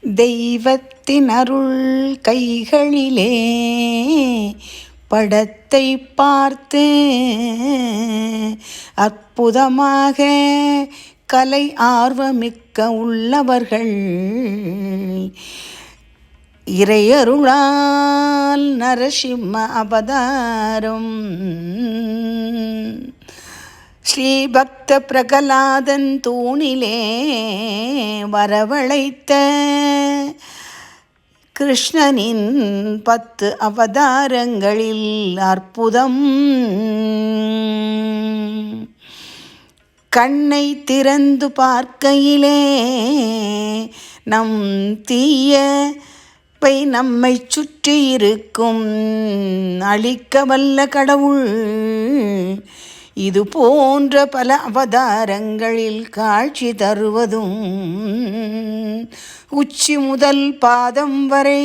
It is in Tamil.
தெய்வத்தின் அருள் கைகளிலே படத்தை பார்த்து அற்புதமாக கலை ஆர்வமிக்க உள்ளவர்கள் இறையருளால் நரசிம்ம அவதாரம் ஸ்ரீபக்த பிரகலாதன் தூணிலே வரவழைத்த கிருஷ்ணனின் 10 அவதாரங்களில் அற்புதம். கண்ணை திறந்து பார்க்கையிலே நம் தீயவை நம்மை சுற்றி இருக்கும் அழிக்க வல்ல கடவுள் இது போன்ற பல அவதாரங்களில் காட்சி தருவதும் உச்சி முதல் பாதம் வரை